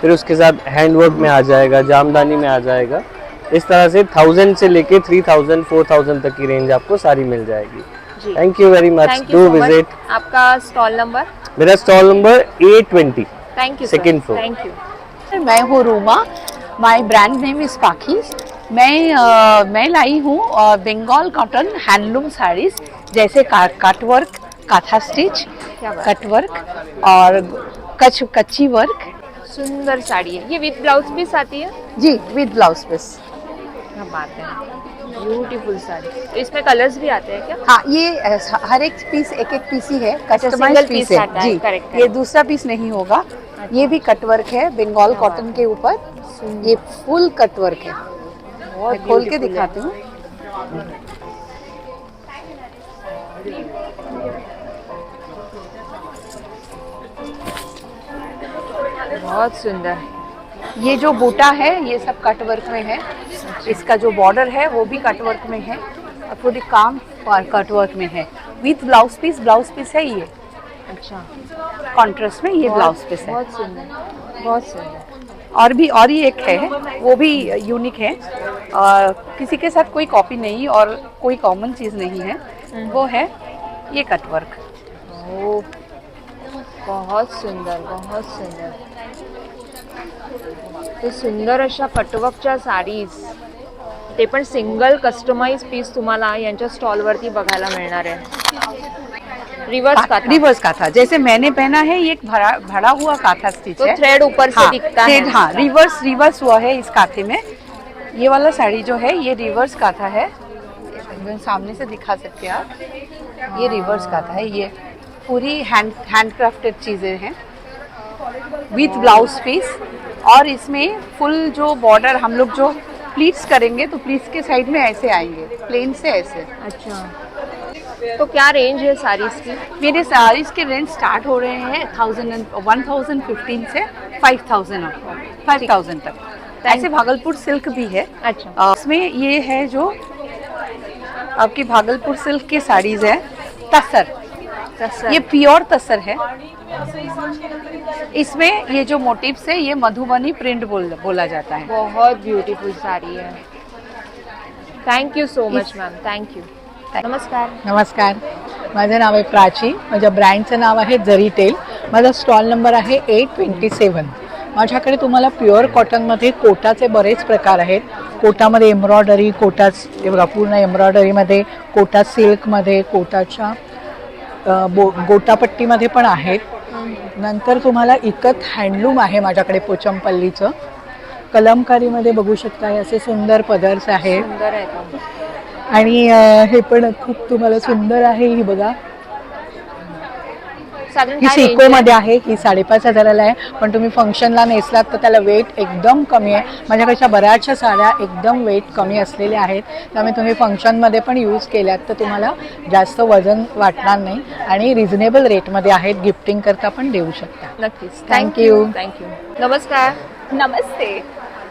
फिर उसके साथ हैंडवर्क में आ जाएगा, जामदानी में आ जाएगा। इस तरह से 1000 से लेके 3000 4000 तक की रेंज आपको सारी मिल जाएगी। Thank you very much, do visit. आपका स्टॉल नंबर? मेरा stall number A20, thank you second floor. Thank you. मैं हूँ रूमा, माय ब्रांड नेम इज पाखीज। मैं लाई हूँ बंगाल कॉटन हैंडलूम साड़ीज, जैसे कटवर्क, काथा स्टिच, कटवर्क और कच्ची वर्क। सुंदर साड़ी है ये, विद ब्लाउज पीस आती है? जी, विद ब्लाउज पीस। क्या बात है, ब्यूटीफुल साड़ी। तो इसमें कलर्स भी आते हैं क्या? हाँ, ये हर एक पीस एक पीस ही है, कस्टमाइज्ड single पीस piece है आता है, जी। correct, ये दूसरा पीस नहीं होगा। ये भी कटवर्क है बंगाल कॉटन के ऊपर, ये फुल कटवर्क है। मैं खोल के दिखाती हूँ। बहुत सुंदर। ये जो बूटा है ये सब कटवर्क में है, इसका जो बॉर्डर है वो भी कटवर्क में है और पूरी काम कटवर्क में है, विथ ब्लाउज पीस है ये। अच्छा, कॉन्ट्रास्ट में ये ब्लाउज पीस है। बहुत सुंदर, बहुत सुंदर। और भी एक है, वो भी यूनिक है, किसी के साथ कोई कॉपी नहीं और कोई कॉमन चीज नहीं है, वो है ये कटवर्क। ओ, बहुत सुंदर, बहुत सुंदर। ते सुंदर अशा कटवर्कच्या साडीज, ते पण सिंगल कस्टमाइज पीस तुम्हाला यांच्या स्टॉलवरती बघायला मिळणार आहे। रिवर्स काथा, जैसे मैंने पहना है, ये एक भरा हुआ काथा स्टिच है, तो थ्रेड ऊपर से दिखता है। हाँ, रिवर्स हुआ है इस काथे में। ये वाला साड़ी जो है ये रिवर्स काथा है, सामने से दिखा सकते हैं आप। ये रिवर्स काथा है, ये पूरी हैंडक्राफ्टेड चीजें हैं विथ ब्लाउज पीस। और इसमें फुल जो बॉर्डर हम लोग जो प्लीट्स करेंगे तो प्लीट्स के साइड में ऐसे आएंगे, प्लेन से ऐसे। अच्छा, तो क्या रेंज है साड़ीज की? मेरे साड़ीज के रेंज स्टार्ट हो रहे हैं 1015 से 5000 तक। ऐसे भागलपुर सिल्क भी है। अच्छा, इसमें ये है जो आपकी भागलपुर सिल्क की साड़ीज है, तसर, ये प्योर तसर है। इसमें ये जो मोटिव्स है ये मधुबनी प्रिंट बोला जाता है। बहुत ब्यूटीफुल साड़ी है। Thank you so much ma'am, thank you. नमस्कार. नमस्कार, माझं नाव आहे प्राची, माझ्या ब्रँडचं नाव आहे जरीटेल, माझा स्टॉल नंबर आहे 827. माझ्याकडे तुम्हाला प्युअर कॉटनमध्ये कोटाचे बरेच प्रकार आहेत. कोटामध्ये एम्ब्रॉयडरी, कोटा हे बघा पूर्ण एम्ब्रॉयडरीमध्ये, कोटा सिल्कमध्ये, कोटाच्या गोटापट्टीमध्ये पण आहेत. नंतर तुम्हाला इकत हँडलूम आहे माझ्याकडे पोचमपल्लीचं, कलमकारीमध्ये बघू शकता हे असे सुंदर पदर्स आहे. सुंदर आहे तो. आणि हे पण खूप तुम्हाला सुंदर आहे. ही बघा, ही सिकोमध्ये आहे, ही 5,500ला आहे, पण तुम्ही फंक्शनला नेसलात तर त्याला वेट एकदम कमी आहे. माझ्याकडच्या बऱ्याचशा साड्या एकदम वेट कमी असलेल्या आहेत, त्यामुळे तुम्ही फंक्शनमध्ये पण यूज केल्यात तर तुम्हाला जास्त वजन वाटणार नाही आणि रिझनेबल रेटमध्ये आहेत. गिफ्टिंग करता पण देऊ शकता. नक्कीच. थँक्यू. थँक्यू. नमस्कार. नमस्ते,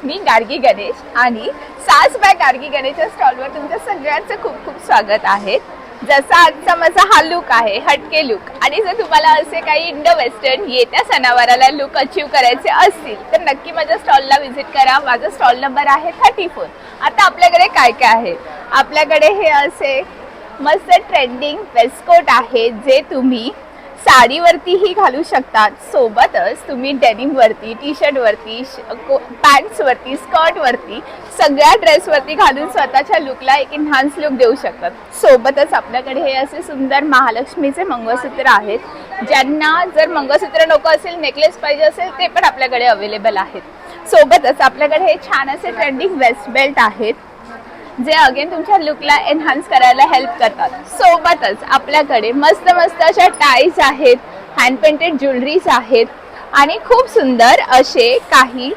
मी गार्गी गणेश आणि सास बाय गार्गी गणेशच्या स्टॉलवर तुमच्या सगळ्यांचं खूप खूप स्वागत आहे. जसा आजचा माझा हा लुक आहे, हटके लुक, आणि जर तुम्हाला असे काही इंडो वेस्टर्न येत्या सणावाराला लुक अचीव करायचे असतील तर नक्की माझ्या स्टॉलला व्हिजिट करा. माझा स्टॉल नंबर आहे 34. आता आपल्याकडे काय काय आहे, आपल्याकडे हे असे मस्त ट्रेंडिंग वेस्टकोट आहे जे तुम्ही साडीवरतीही घालू शकतात. सोबतच तुम्ही डेनिमवरती, टी शर्टवरती, पॅन्ट्सवरती, स्कर्टवरती, सगळ्या ड्रेसवरती घालून स्वतःच्या लुकला एक इन्हान्स लुक देऊ शकतात. सोबतच आपल्याकडे हे असे सुंदर महालक्ष्मीचे मंगळसूत्र आहेत. ज्यांना जर मंगळसूत्र नको असेल, नेकलेस पाहिजे असेल, ते पण आपल्याकडे अवेलेबल आहेत. सोबतच आपल्याकडे हे छान असे ट्रेंडिंग वेस्ट बेल्ट आहेत जे अगेन तुमच्या लुकला एनहान्स करायला हेल्प करतात. सोबतच आपल्याकडे मस्त मस्त अशा टाईज आहेत, हँड पेंटेड ज्वेलरीज आहेत आणि खूप सुंदर असे काही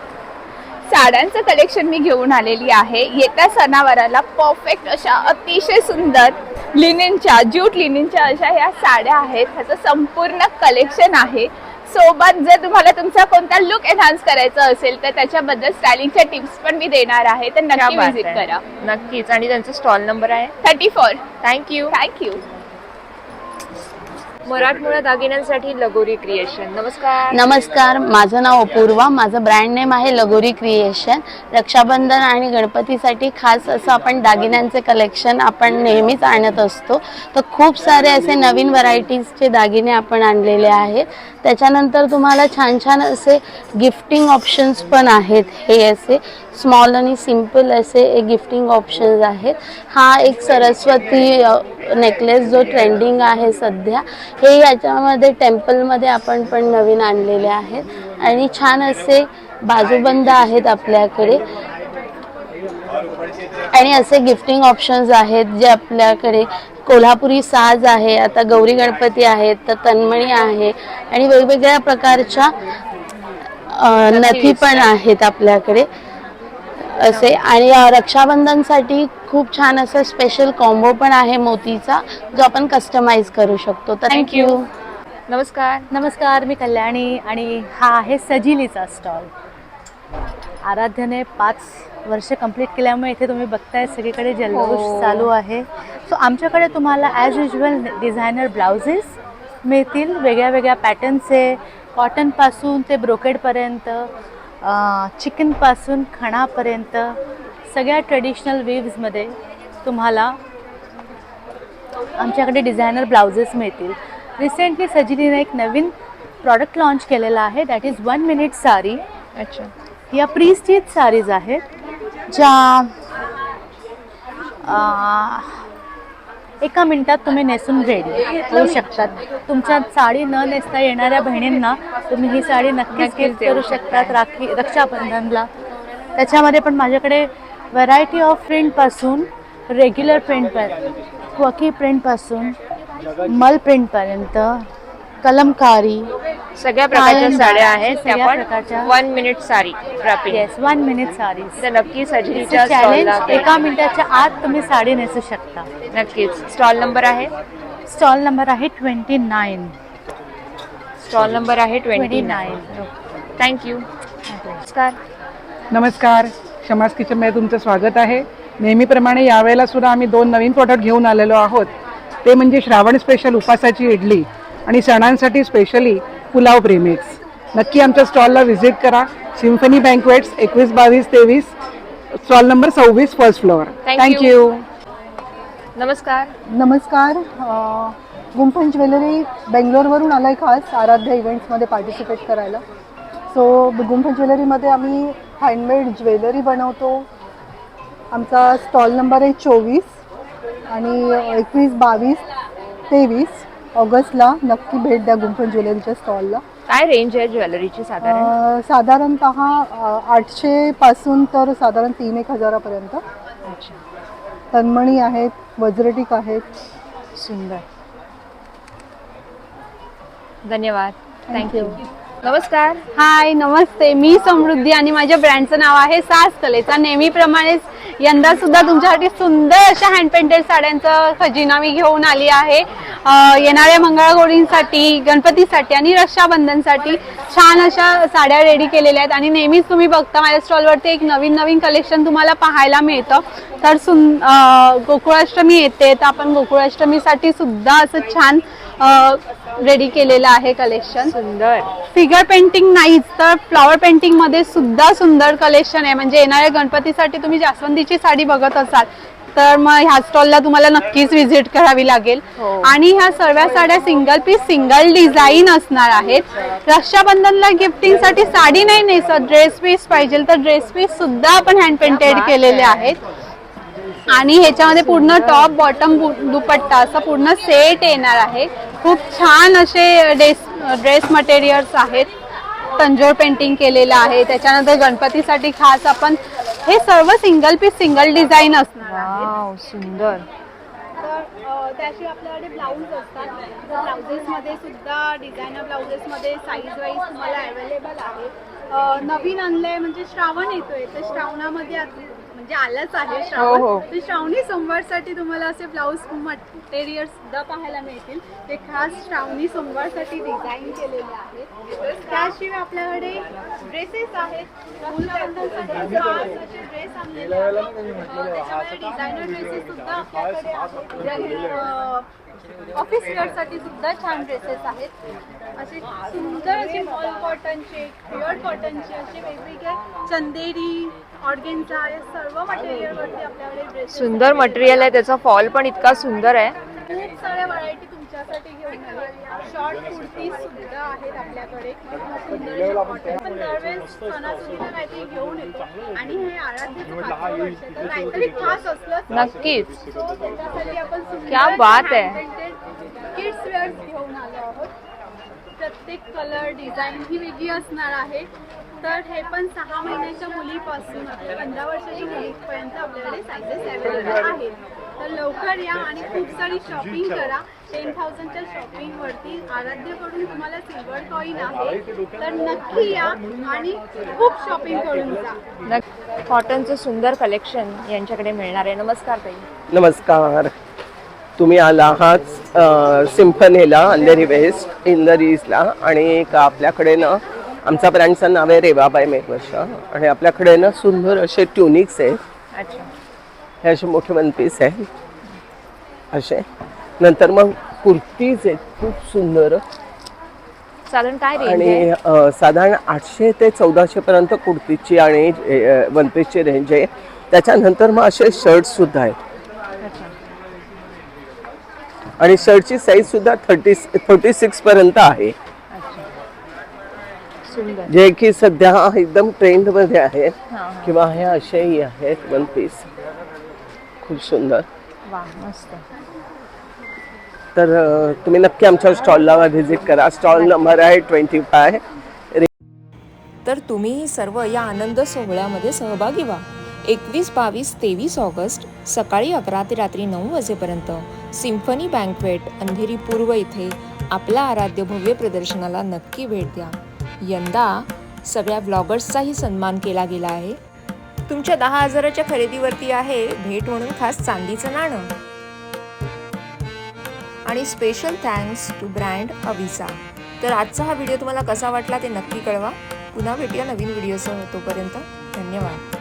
साड्यांचं कलेक्शन मी घेऊन आलेली आहे. येत्या सणावाराला परफेक्ट अशा अतिशय सुंदर लिनिनच्या, ज्यूट लिनिनच्या अशा ह्या साड्या आहेत. ह्याचं संपूर्ण कलेक्शन आहे. सोबत जर तुम्हाला तुमचा कोणता लुक एनहान्स करायचा असेल तर त्याच्याबद्दल स्टायलिंगच्या टिप्स पण मी देणार आहे, तर नक्की व्हिजिट करा. नक्कीच. आणि त्यांचा स्टॉल नंबर आहे 34. थँक्यू. थँक्यू. मराठमोळ्या दागिन्यांसाठी लगोरी क्रिएशन. नमस्कार. नमस्कार, माझं नाव अपूर्वा. माझं ब्रँड नेम आहे लगोरी क्रिएशन. रक्षाबंधन आणि गणपतीसाठी खास असं आपण दागिन्यांचे कलेक्शन आपण नेहमीच आणत असतो. तर खूप सारे असे नवीन व्हरायटीजचे दागिने आपण आणलेले आहेत. त्याच्यानंतर तुम्हाला छान छान असे गिफ्टिंग ऑप्शन्स पण आहेत. हे असे स्मॉल आणि सिम्पल असे गिफ्टिंग ऑप्शन्स आहेत. हा एक सरस्वती नेकलेस जो ट्रेंडिंग आहे सध्या, हे याच्यामध्ये टेम्पलमध्ये आपण पण नवीन आणलेले आहेत. आणि छान असे बाजूबंद आहेत आपल्याकडे आणि असे गिफ्टिंग ऑप्शन्स आहेत जे आपल्याकडे. कोल्हापुरी साज आहे, आता गौरी गणपती आहेत तर तन्मणी आहे आणि वेगवेगळ्या प्रकारच्या नथी पण आहेत आपल्याकडे असे. आणि रक्षाबंधनसाठी खूप छान असं स्पेशल कॉम्बो पण आहे मोतीचा, जो आपण कस्टमाइज करू शकतो. तर थँक्यू. नमस्कार. नमस्कार, मी कल्याणी आणि हा आहे सजिलीचा स्टॉल. आराध्याने 5 वर्ष कंप्लीट केल्यामुळे इथे तुम्ही बघताय सगळीकडे जल्लोष चालू आहे. सो आमच्याकडे तुम्हाला ॲज युजल डिझायनर ब्लाउजेस मिळतील, वेगळ्या वेगळ्या पॅटर्नचे, कॉटनपासून ते ब्रोकेडपर्यंत, चिकनपासून खणापर्यंत सगळ्या ट्रेडिशनल वीव्समध्ये तुम्हाला आमच्याकडे डिझायनर ब्लाउजेस मिळतील. रिसेंटली सजिलीने एक नवीन प्रॉडक्ट लॉन्च केलेला आहे, दॅट इज 1 मिनिट साडी. अच्छा, या प्री स्टिच साडीज आहेत ज्या 1 मिनिटात तुम्ही नेसून रेडी होऊ शकतात. तुमच्या साडी न नेसता येणाऱ्या बहिणींना तुम्ही ही साडी नक्कीच गिफ्ट करू शकतात रक्षाबंधनला. त्याच्यामध्ये पण माझ्याकडे व्हरायटी ऑफ प्रिंटपासून रेग्युलर प्रिंटपर्यंत, क्वकी प्रिंटपासून मल प्रिंटपर्यंत, कलमकारी सगळ्या प्रकारच्या साड्या आहेत. सगळ्या प्रकारच्या 1 minute sari draping. Yes, 1 minute sari. तर नक्की सजिलीच्या चॅलेंज, स्टॉलला 1 मिनिटाच्या आत तुम्ही साडी नेसू शकता. नक्कीच. स्टॉल नंबर आहे स्टॉल नंबर आहे 29. स्टॉल नंबर आहे 29. थँक्यू. नमस्कार. नमस्कार, शमास किचनमध्ये तुमचं स्वागत आहे. नेहमीप्रमाणे यावेळेला सुद्धा आम्ही 2 नवीन प्रोडक्ट घेऊन आलेलो आहोत. ते म्हणजे श्रावण स्पेशल उपासाची इडली आणि सणांसाठी स्पेशली पुलाव प्रेमिक्स. नक्की आमच्या स्टॉलला व्हिजिट करा. Symphony banquets 21, 22, 23, stall number 26, first floor. Thank you. नमस्कार. नमस्कार. गुंफन ज्वेलरी बेंगलोरवरून आलं आहे खास आराध्या इव्हेंट्समध्ये पार्टिसिपेट करायला. सो गुंफन ज्वेलरीमध्ये आम्ही हँडमेड ज्वेलरी बनवतो. आमचा स्टॉल नंबर आहे 24 आणि 21, 22, 23 ऑगस्टला नक्की भेट द्या गुंफन ज्वेलरीच्या स्टॉलला. काय रेंज आहे ज्वेलरीची साधारण? साधारणतः 800 पासून तर साधारण 3-1 हजारापर्यंत. तन्मणी आहेत, वज्रटिक आहेत. सुंदर. धन्यवाद. थँक्यू. नमस्कार. हाय, नमस्ते. मी समृद्धी आणि माझ्या ब्रँडचं नाव आहे सास कलेचा. नेहमीप्रमाणेच यंदा सुद्धा तुमच्यासाठी सुंदर अशा हँड पेंटेड साड्यांचा खजिना मी घेऊन आली आहे. येणाऱ्या मंगळागौरींसाठी, गणपतीसाठी आणि रक्षाबंधनसाठी छान अशा साड्या रेडी केलेल्या आहेत. आणि नेहमीच तुम्ही बघता माझ्या स्टॉलवरती एक नवीन कलेक्शन तुम्हाला पाहायला मिळतं. तर गोकुळाष्टमी येते, तर आपण गोकुळाष्टमीसाठी सुद्धा असं छान रेडी केलेलं आहे कलेक्शन. सुंदर. फिगर पेंटिंग नाहीच तर फ्लॉवर पेंटिंग मध्ये सुद्धा सुंदर कलेक्शन आहे. म्हणजे येणाऱ्या गणपतीसाठी तुम्ही जास्वंदीची साडी बघत असाल तर मग ह्या स्टॉलला तुम्हाला नक्कीच व्हिजिट करावी लागेल. आणि ह्या सर्व साड्या सिंगल पीस, सिंगल डिझाईन असणार आहेत. रक्षाबंधनला गिफ्टिंगसाठी साडी नाही नेसत, ड्रेस पीस पाहिजे तर ड्रेस पीस सुद्धा आपण हँड पेंटेड केलेले आहेत. आणि ह्याच्यामध्ये पूर्ण टॉप बॉटम दुपट्टा असा पूर्ण सेट येणार आहे. खूप छान असे ड्रेस मटेरियल्स आहेत. तंजोर पेंटिंग केलेलं आहे. त्याच्यानंतर गणपतीसाठी खास आपण हे सर्व सिंगल पीस, सिंगल डिझाईन असणार आहे. सुंदर. तर त्याशिवाय आपल्याकडे ब्लाऊज असतात. ब्लाउजेसमध्ये सुद्धा डिझायनर ब्लाउजेसमध्ये साईज वाईज तुम्हाला अवेलेबल आहे. नवीन आणलंय म्हणजे श्रावण येतोय, तर श्रावणामध्ये म्हणजे आलंच आहे श्रावण. तर श्रावणी सोमवारसाठी तुम्हाला असे ब्लाऊज मटेरियल सुद्धा पाहायला मिळतील. ते खास श्रावणी सोमवारसाठी डिझाईन केलेले आहेत. त्याशिवाय आपल्याकडे ड्रेसेस आहेत. ड्रेस आणलेले आहेत. त्याच्यामध्ये डिझायनर ड्रेसेस सुद्धा आपल्याकडे आहेत. ऑफिस वेअरसाठी सुद्धा छान ड्रेसेस आहेत. असे सुंदर असे मॉल कॉटनचे, प्युअर कॉटनचे असे वेगवेगळे चंदेरी, ऑर्गेन्झा या सर्व मटेरियलवरती आपल्याकडे ड्रेस सुंदर मटेरियल आहे, त्याचा फॉल पण इतका सुंदर आहे. खूप साऱ्या व्हरायटी तुमच्यासाठी घेऊन आले. शॉर्ट कुर्ती सुद्धा आहेत आपल्याकडे. पण दरवेळेस सणासुदीला काहीतरी घेऊन येतो आणि हे आराध्याचं 5वं वर्ष आहे, तर काहीतरी खास असलं नक्कीच. त्याच्यासाठी आपण क्या बात आहे. किड्स वेअर घेऊन आलो आहोत. प्रत्येक कलर डिझाईन ही वेगळी असणार आहे. तर हे पण 6 महिन्याच्या मुलीपासून 15 वर्षाच्या मुलीपर्यंत आपल्याकडे सायझेस अवेलेबल आहेत. तर लवकर या आणि खूप सारी शॉपिंग करा. 10,000च्या शॉपिंगवरती आराध्यकडून तुम्हाला सिल्वर कॉईन आहे, तर नक्की या आणि खूप शॉपिंग करून जा. कॉटनचं सुंदर कलेक्शन यांच्याकडे मिळणार आहे. नमस्कार ताई. नमस्कार. तुम्ही आला आहात सिम्फनीला, अंधेरी वेस्ट इंदरीजला. आणि एक आपल्याकडे ना आमच्या ब्रँडचं नाव आहे रेवाबाई मेघवर्षा. आणि आपल्याकडे ना सुंदर असे ट्युनिक्स आहेत. अच्छा. हे असे मोठे वन पीस आहेत असे. नंतर मग कुर्तीज आहेत खूप सुंदर. साधारण काय रेंज आणि आहे? साधारण 800 ते 1400 पर्यंत कुर्तीची आणि वन पीसची रेंज आहे. त्याच्यानंतर मग असे शर्ट्स सुद्धा आहेत. आणि शर्टची साईज सुद्धा 36 पर्यंत आहे, सुंदर. जे की सध्या एकदम ट्रेंड मध्ये आहेत. किंवा हे असेही आहेत वन पीस, खूप सुंदर. वा, मस्त. तर तुम्ही नक्की आमच्या स्टॉलला व्हिजिट करा. स्टॉल नंबर आहे 25. तर तुम्ही सर्व या आनंद सोहळ्यामध्ये सहभागी व्हा. 21, 22, 23 ऑगस्ट सकाळी 11 ते रात्री 9 वाजेपर्यंत सिम्फनी बँक्वेट अंधेरी पूर्व इथे आपल्या आराध्य भव्य प्रदर्शनाला नक्की भेट द्या. यंदा सगळ्या ब्लॉगर्सचाही सन्मान केला गेला आहे. तुमच्या 10,000च्या खरेदीवरती आहे भेट म्हणून खास चांदीचं नाणं. आणि special thanks to brand Abisa. तर आजचा हा व्हिडिओ तुम्हाला कसा वाटला ते नक्की कळवा. पुन्हा भेटूया नवीन व्हिडिओसह. तोपर्यंत धन्यवाद.